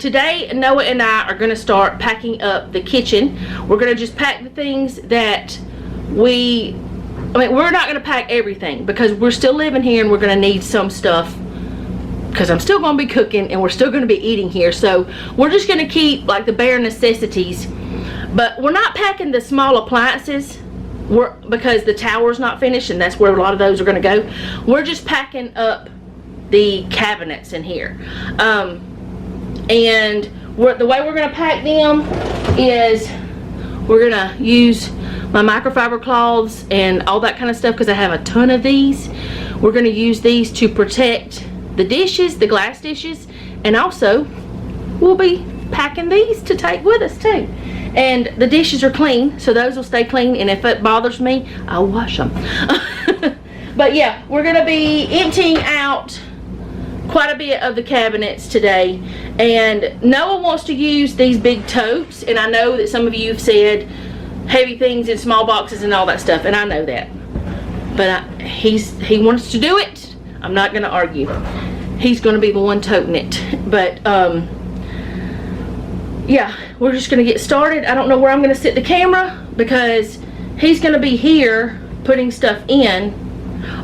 today Noah and I are going to start packing up the kitchen. We're going to just pack the things that we're not going to pack everything because we're still living here and we're going to need some stuff because I'm still going to be cooking and we're still going to be eating here. So we're just going to keep like the bare necessities, but we're not packing the small appliances because the tower's not finished and that's where a lot of those are going to go. We're just packing up the cabinets in here. And the way we're going to pack them is we're going to use my microfiber cloths and all that kind of stuff because I have a ton of these. We're going to use these to protect the dishes, the glass dishes, and also we'll be packing these to take with us too. And the dishes are clean, so those will stay clean, and if it bothers me, I'll wash them. But yeah, we're going to be emptying out quite a bit of the cabinets today, and Noah wants to use these big totes, and I know that some of you have said heavy things in small boxes and all that stuff, and I know that, but he wants to do it. I'm not going to argue. He's going to be the one toting it, but yeah, we're just going to get started. I don't know where I'm going to sit the camera because he's going to be here putting stuff in,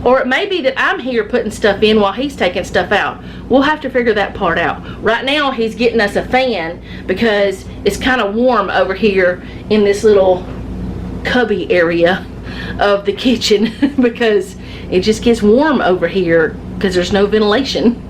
or it may be that I'm here putting stuff in while he's taking stuff out. We'll have to figure that part out. Right now he's getting us a fan because it's kind of warm over here in this little cubby area of the kitchen because it just gets warm over here because there's no ventilation.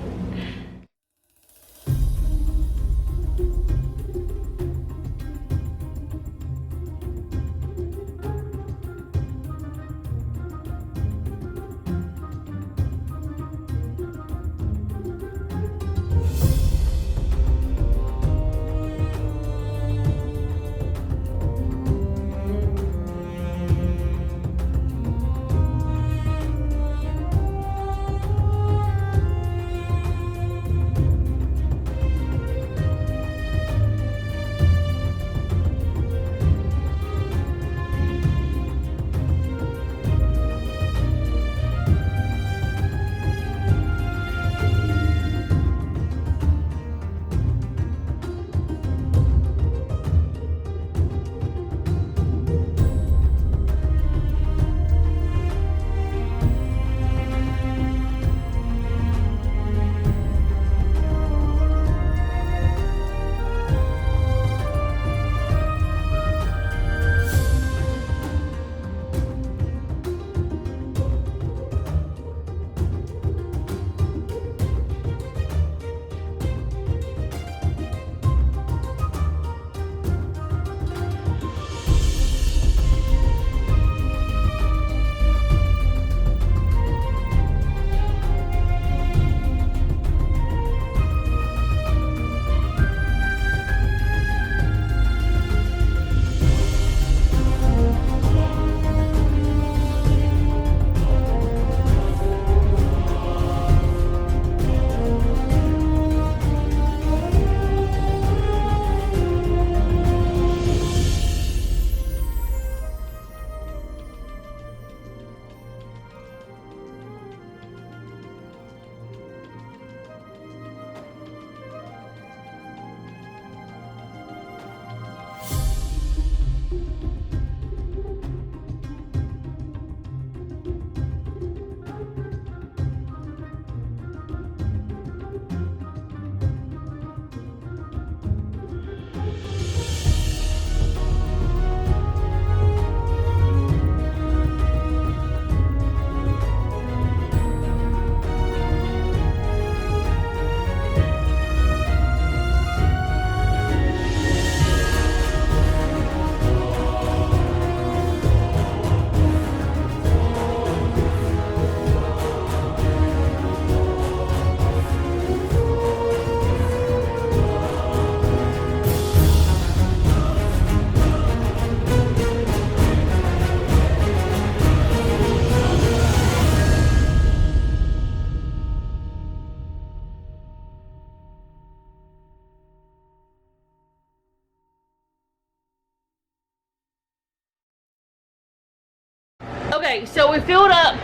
Okay, so we filled up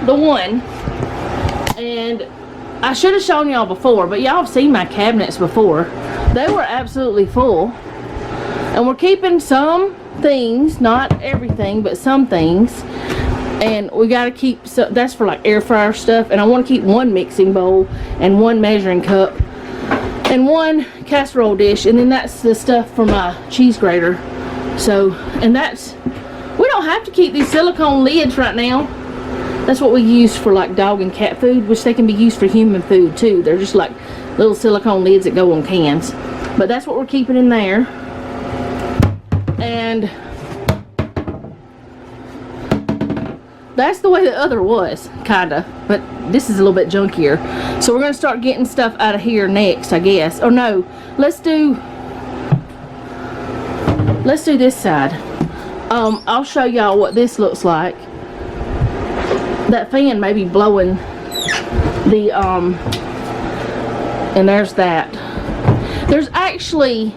the one, and I should have shown y'all before, but y'all have seen my cabinets before. They were absolutely full. And we're keeping some things, not everything, but some things. And we gotta keep, so that's for like air fryer stuff. And I want to keep one mixing bowl and one measuring cup and one casserole dish. And then that's the stuff for my cheese grater. So, and that's, we don't have to keep these silicone lids right now. That's what we use for like dog and cat food, which they can be used for human food too. They're just like little silicone lids that go on cans. But that's what we're keeping in there. And that's the way the other was, kinda. But this is a little bit junkier. So we're gonna start getting stuff out of here next, I guess. Oh no, let's do this side. I'll show y'all what this looks like. That fan may be blowing the, and there's that. There's actually,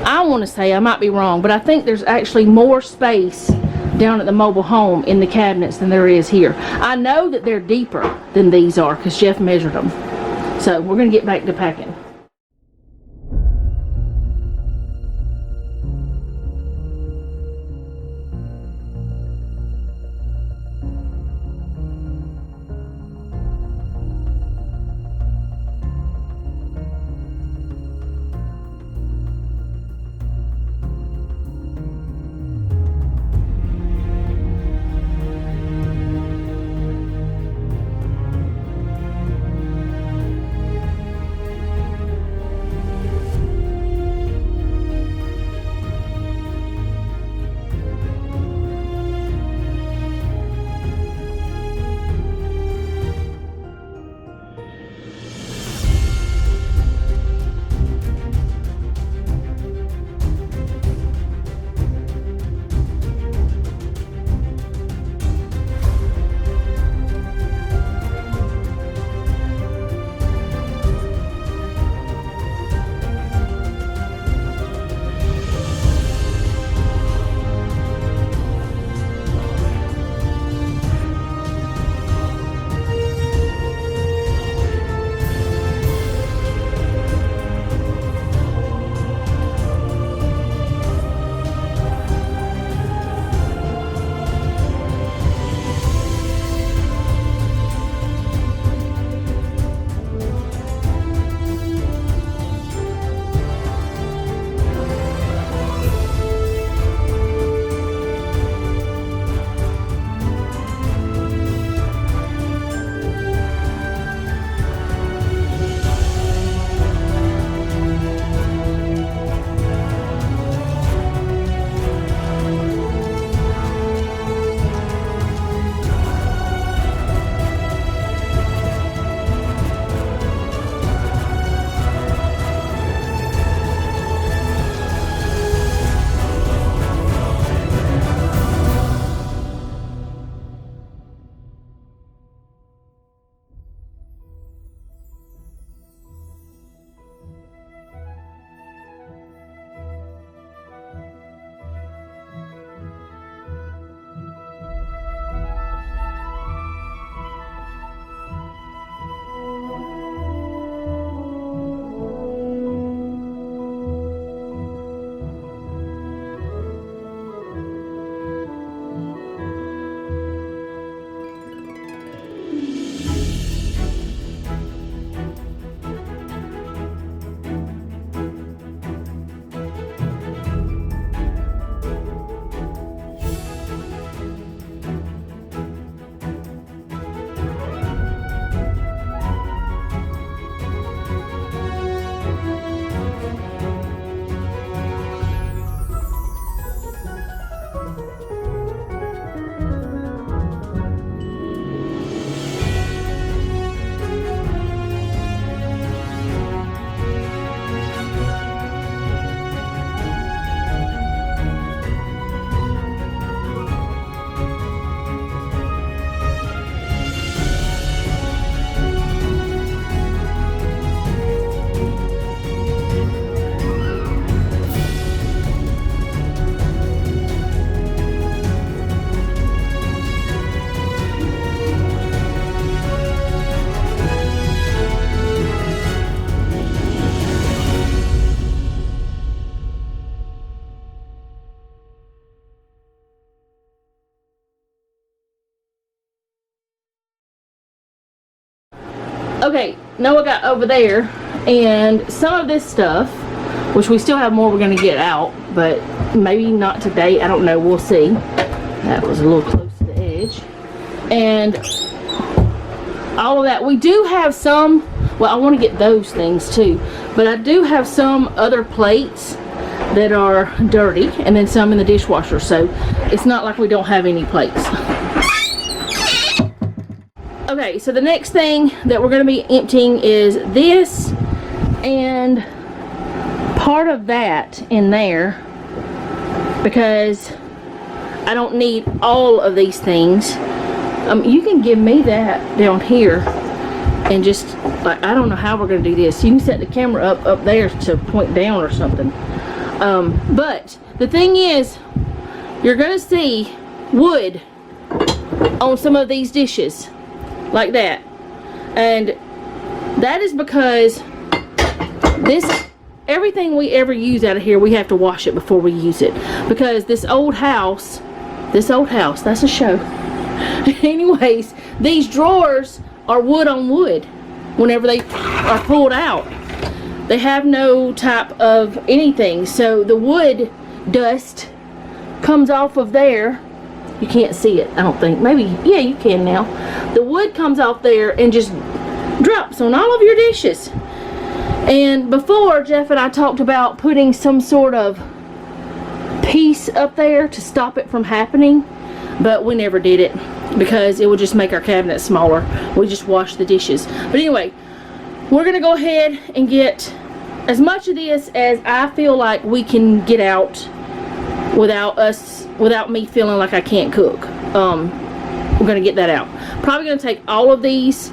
I want to say, I might be wrong, but I think there's actually more space down at the mobile home in the cabinets than there is here. I know that they're deeper than these are because Jeff measured them. So we're going to get back to packing. Okay, Noah got over there, and some of this stuff, which we still have more we're going to get out, but maybe not today. I don't know. We'll see. That was a little close to the edge. And all of that. We do have some, well, I want to get those things too, but I do have some other plates that are dirty, and then some in the dishwasher, so it's not like we don't have any plates. Okay, so the next thing that we're going to be emptying is this and part of that in there, because I don't need all of these things. You can give me that down here, and just, like, I don't know how we're going to do this. You can set the camera up there to point down or something. But the thing is, you're going to see wood on some of these dishes. Like that. And that is because everything we ever use out of here, we have to wash it before we use it. Because this old house, that's a show. Anyways, these drawers are wood on wood whenever they are pulled out. They have no type of anything. So the wood dust comes off of there. You can't see it, I don't think. Maybe, yeah, you can now. The wood comes off there and just drops on all of your dishes. And before, Jeff and I talked about putting some sort of piece up there to stop it from happening, but we never did it because it would just make our cabinet smaller. We just wash the dishes. But anyway, we're going to go ahead and get as much of this as I feel like we can get out without me feeling like I can't cook. We're gonna get that out. Probably gonna take all of these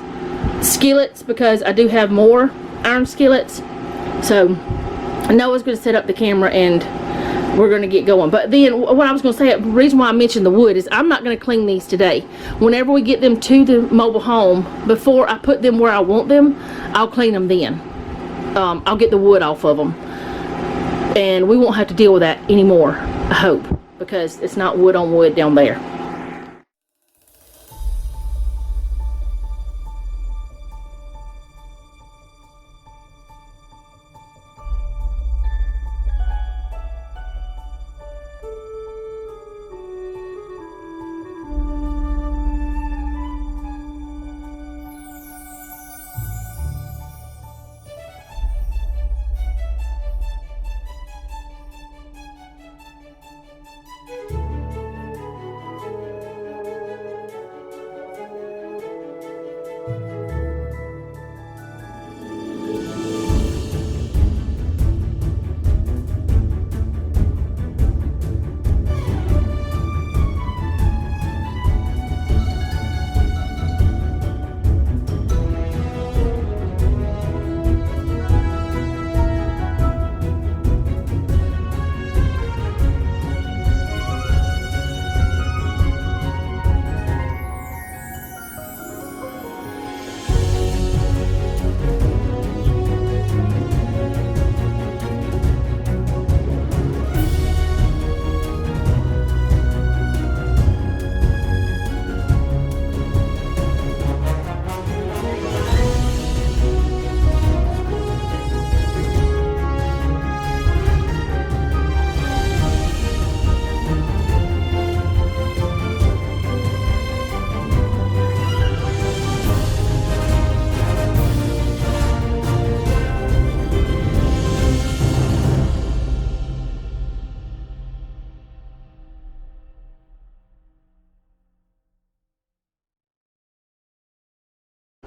skillets because I do have more iron skillets. So Noah's gonna set up the camera and we're gonna get going. But then what I was gonna say, the reason why I mentioned the wood is I'm not gonna clean these today. Whenever we get them to the mobile home, before I put them where I want them, I'll clean them then. I'll get the wood off of them, and we won't have to deal with that anymore, I hope, because it's not wood on wood down there.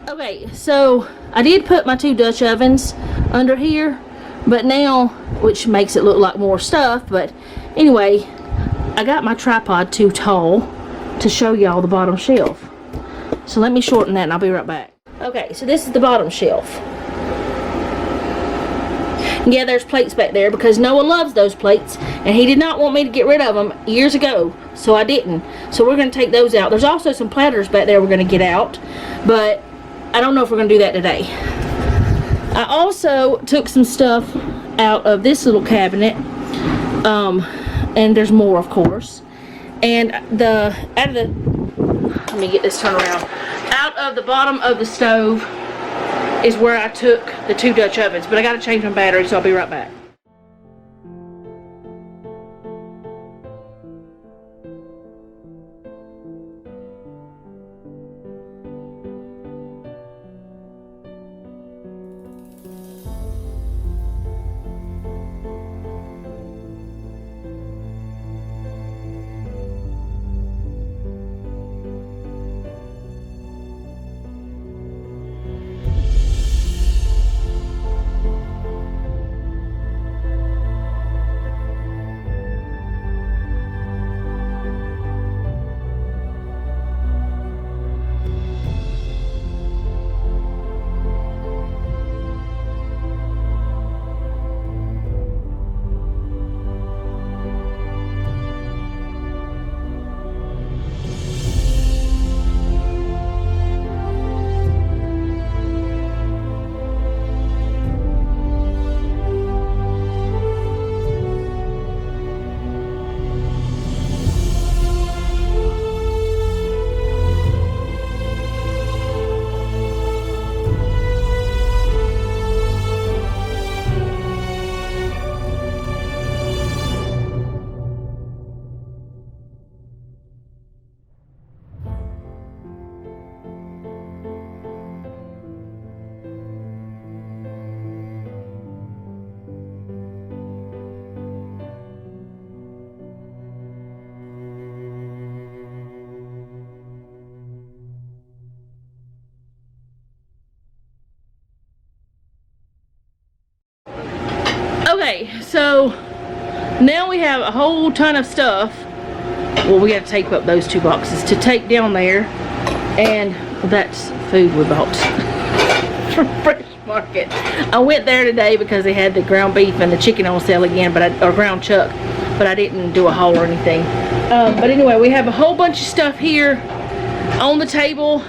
Okay, so I did put my 2 Dutch ovens under here, but now, which makes it look like more stuff, but anyway, I got my tripod too tall to show y'all the bottom shelf. So let me shorten that and I'll be right back. Okay, so this is the bottom shelf. Yeah, there's plates back there because Noah loves those plates and he did not want me to get rid of them years ago, so I didn't. So we're going to take those out. There's also some platters back there we're going to get out, but I don't know if we're going to do that today. I also took some stuff out of this little cabinet, and there's more, of course. And let me get this turned around. Out of the bottom of the stove, is where I took the 2 Dutch ovens. But I gotta change my battery, so I'll be right back. Okay, so now we have a whole ton of stuff. Well, we got to tape up those 2 boxes to take down there. And that's food we bought from Fresh Market. I went there today because they had the ground beef and the chicken on sale again, or ground chuck, but I didn't do a haul or anything. But anyway, we have a whole bunch of stuff here on the table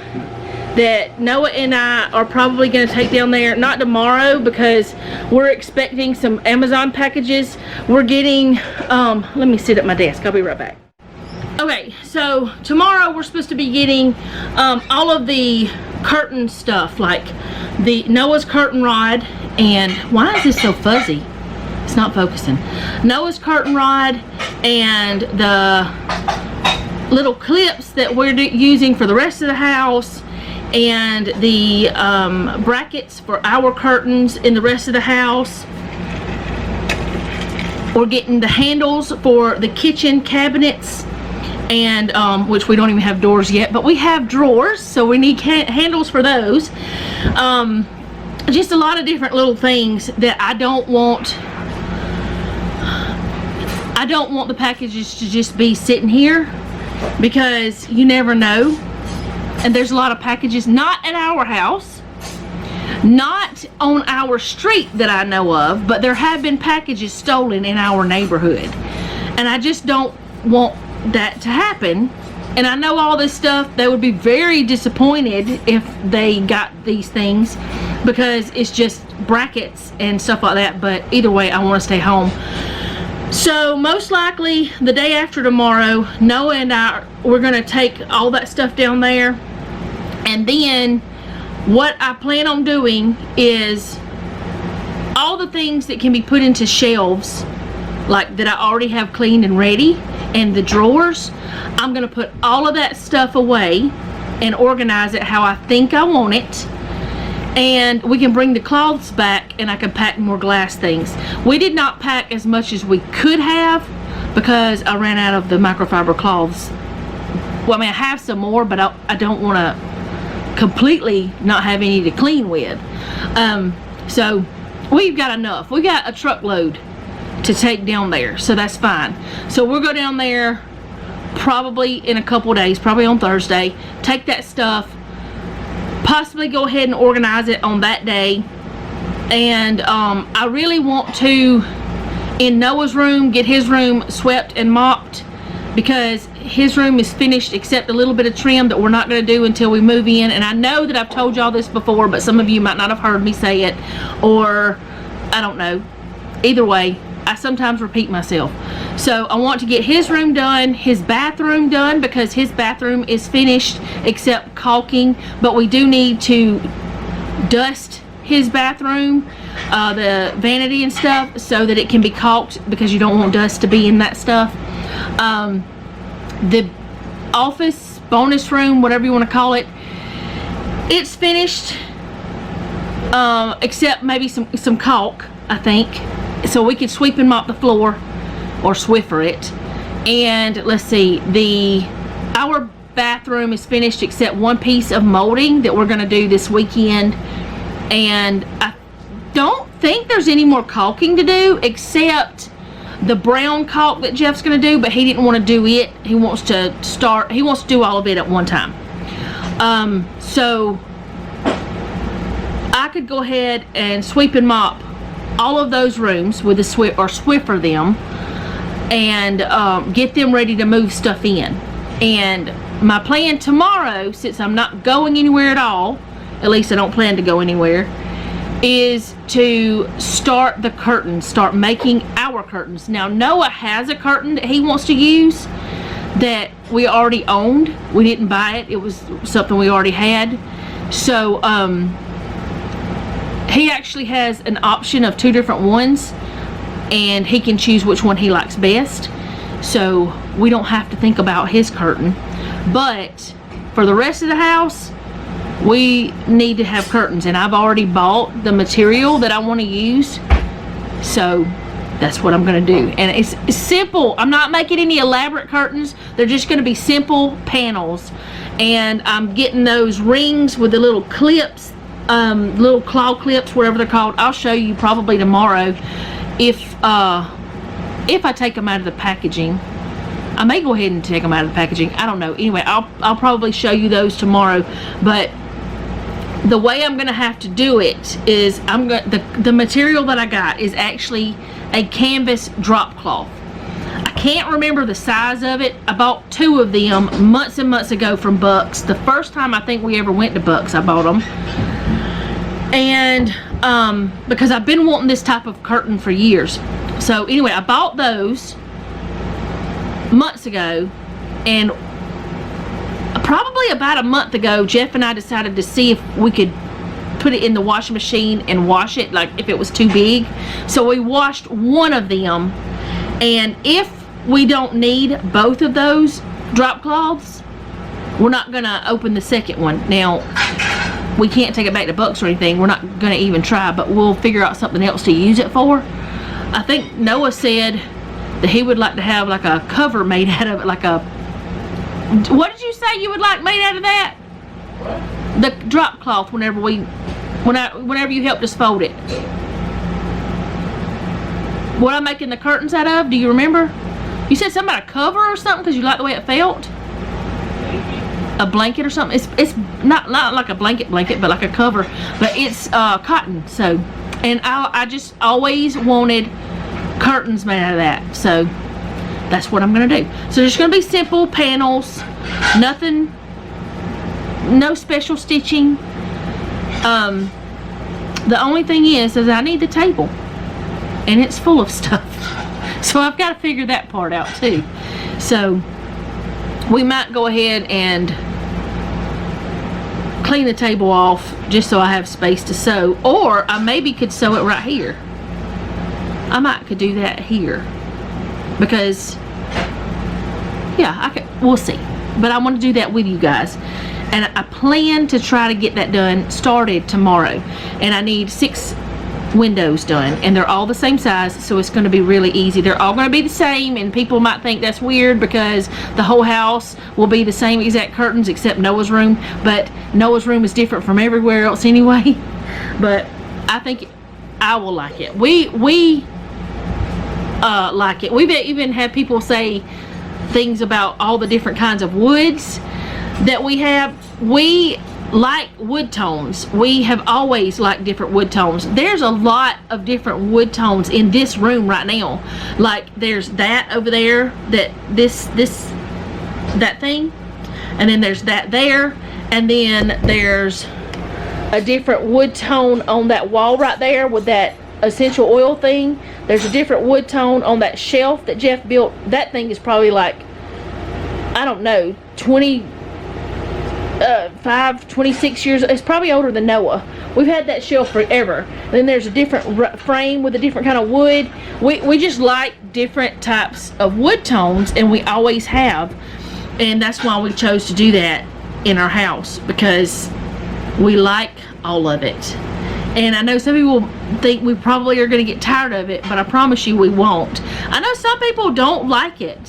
that Noah and I are probably going to take down there, not tomorrow, because we're expecting some Amazon packages. We're getting, let me sit at my desk, I'll be right back. Okay, so tomorrow we're supposed to be getting all of the curtain stuff, like the Noah's curtain rod, and why is this so fuzzy? It's not focusing. Noah's curtain rod and the little clips that we're using for the rest of the house, and the brackets for our curtains in the rest of the house. We're getting the handles for the kitchen cabinets, and which we don't even have doors yet, but we have drawers, so we need handles for those. Just a lot of different little things that I don't want the packages to just be sitting here, because you never know. And there's a lot of packages, not at our house, not on our street that I know of, but there have been packages stolen in our neighborhood. And I just don't want that to happen. And I know all this stuff, they would be very disappointed if they got these things, because it's just brackets and stuff like that. But either way, I want to stay home. So most likely the day after tomorrow, Noah and we're going to take all that stuff down there. And then what I plan on doing is all the things that can be put into shelves, like that I already have cleaned and ready, and the drawers, I'm going to put all of that stuff away and organize it how I think I want it. And we can bring the cloths back, and I can pack more glass things. We did not pack as much as we could have because I ran out of the microfiber cloths. Well, I mean, I have some more, but I don't want to completely not have any to clean with. So we've got enough. We got a truckload to take down there, so that's fine. So we'll go down there probably in a couple days, probably on Thursday, take that stuff, possibly go ahead and organize it on that day. And I really want to, in Noah's room, get his room swept and mopped, because his room is finished except a little bit of trim that we're not going to do until we move in. And I know that I've told y'all this before, but some of you might not have heard me say it, or I don't know. Either way, I sometimes repeat myself. So I want to get his room done, his bathroom done, because his bathroom is finished except caulking, but we do need to dust his bathroom, the vanity and stuff, so that it can be caulked, because you don't want dust to be in that stuff. The office, bonus room, whatever you want to call it, it's finished, except maybe some caulk, I think, so we could sweep and mop the floor, or Swiffer it. And let's see, our bathroom is finished except one piece of molding that we're going to do this weekend, and I don't think there's any more caulking to do except the brown caulk that Jeff's going to do, but he didn't want to do it. He wants to do all of it at one time. So I could go ahead and sweep and mop all of those rooms with a Swiffer them, and get them ready to move stuff in. And my plan tomorrow, since I'm not going anywhere at all, at least I don't plan to go anywhere, is to start the curtains, start making our curtains. Now Noah has a curtain that he wants to use that we already owned. We didn't buy it, it was something we already had. So he actually has an option of 2 different ones, and he can choose which one he likes best, so we don't have to think about his curtain. But for the rest of the house, we need to have curtains, and I've already bought the material that I want to use, so that's what I'm going to do. And it's simple. I'm not making any elaborate curtains. They're just going to be simple panels, and I'm getting those rings with the little clips, little claw clips, whatever they're called. I'll show you probably tomorrow if I take them out of the packaging. I may go ahead and take them out of the packaging, I don't know. Anyway, I'll probably show you those tomorrow. But the way I'm gonna have to do it is the material that I got is actually a canvas drop cloth. I can't remember the size of it. I bought 2 of them months and months ago from Bucks. The first time I think we ever went to Bucks, I bought them. And because I've been wanting this type of curtain for years. So anyway, I bought those months ago, and probably about a month ago, Jeff and I decided to see if we could put it in the washing machine and wash it, like if it was too big. So we washed one of them, and if we don't need both of those drop cloths, we're not gonna open the second one. Now, we can't take it back to Bucks or anything. We're not gonna even try, but we'll figure out something else to use it for. I think Noah said that he would like to have like a cover made out of it, like a, what did you say you would like made out of that? What? The drop cloth, whenever you helped us fold it. What I'm making the curtains out of, do you remember? You said something about a cover or something because you liked the way it felt? A blanket or something. It's not like a blanket, but like a cover, but it's cotton. So, and I just always wanted curtains made out of that, so that's what I'm gonna do. So there's gonna be simple panels, nothing, no special stitching. The only thing is I need the table, and it's full of stuff, so I've got to figure that part out too. So we might go ahead and clean the table off just so I have space to sew, or I maybe could sew it right here. I might could do that here, because yeah, we'll see. But I want to do that with you guys, and I plan to try to get that started tomorrow. And I need 6 windows done, and they're all the same size, so it's going to be really easy. They're all going to be the same, and people might think that's weird because the whole house will be the same exact curtains except Noah's room, but Noah's room is different from everywhere else anyway. But I think I will like it. We like it. We've even had people say things about all the different kinds of woods that we have. We like wood tones. We have always liked different wood tones. There's a lot of different wood tones in this room right now. Like there's that over there, that thing, and then there's that there, and then there's a different wood tone on that wall right there with that essential oil thing. There's a different wood tone on that shelf that Jeff built. That thing is probably like, I don't know, 20 26 years. It's probably older than Noah. We've had that shelf forever. And then there's a different frame with a different kind of wood. We just like different types of wood tones, and we always have. And that's why we chose to do that in our house, because we like all of it. And I know some people think we probably are going to get tired of it, but I promise you we won't. I know some people don't like it.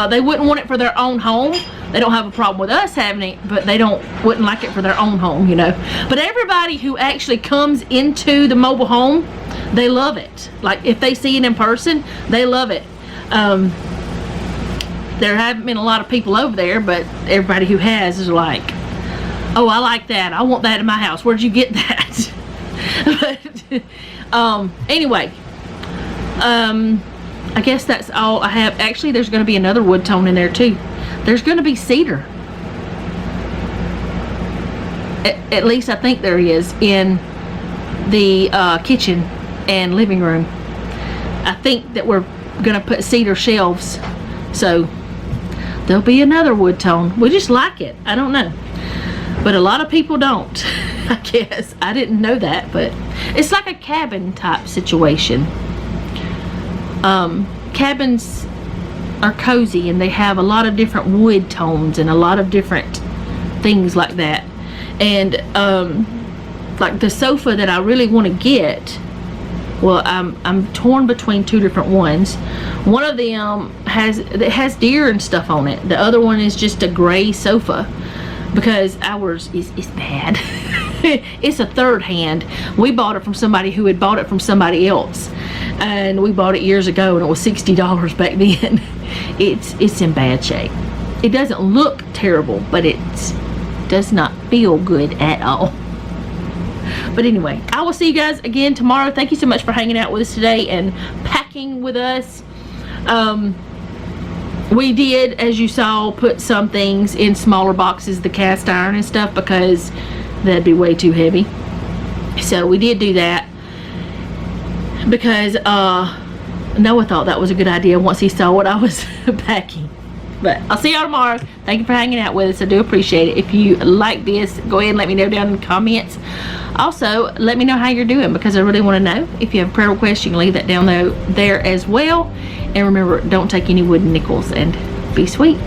They wouldn't want it for their own home. They don't have a problem with us having it, but they wouldn't like it for their own home, you know. But everybody who actually comes into the mobile home, they love it. Like, if they see it in person, they love it. There haven't been a lot of people over there, but everybody who has is like, oh, I like that. I want that in my house. Where'd you get that? But anyway, I guess that's all I have. Actually, there's going to be another wood tone in there too. There's going to be cedar. At least I think there is, in the kitchen and living room. I think that we're going to put cedar shelves, so there'll be another wood tone. We just like it. I don't know, but a lot of people don't. I guess I didn't know that, but it's like a cabin type situation. Cabins are cozy, and they have a lot of different wood tones and a lot of different things like that. And like the sofa that I really want to get, well, I'm torn between two different ones. One of them has deer and stuff on it. The other one is just a gray sofa, because ours is bad. It's a third hand. We bought it from somebody who had bought it from somebody else, and we bought it years ago, and it was $60 back then. It's in bad shape. It doesn't look terrible, but it does not feel good at all. But anyway, I will see you guys again tomorrow. Thank you so much for hanging out with us today and packing with us. We did, as you saw, put some things in smaller boxes, the cast iron and stuff, because that'd be way too heavy. So we did do that, because Noah thought that was a good idea once he saw what I was packing. But I'll see y'all tomorrow. Thank you for hanging out with us. I do appreciate it. If you like this, go ahead and let me know down in the comments. Also, let me know how you're doing, because I really want to know. If you have a prayer request, you can leave that down there as well. And remember, don't take any wooden nickels, and be sweet.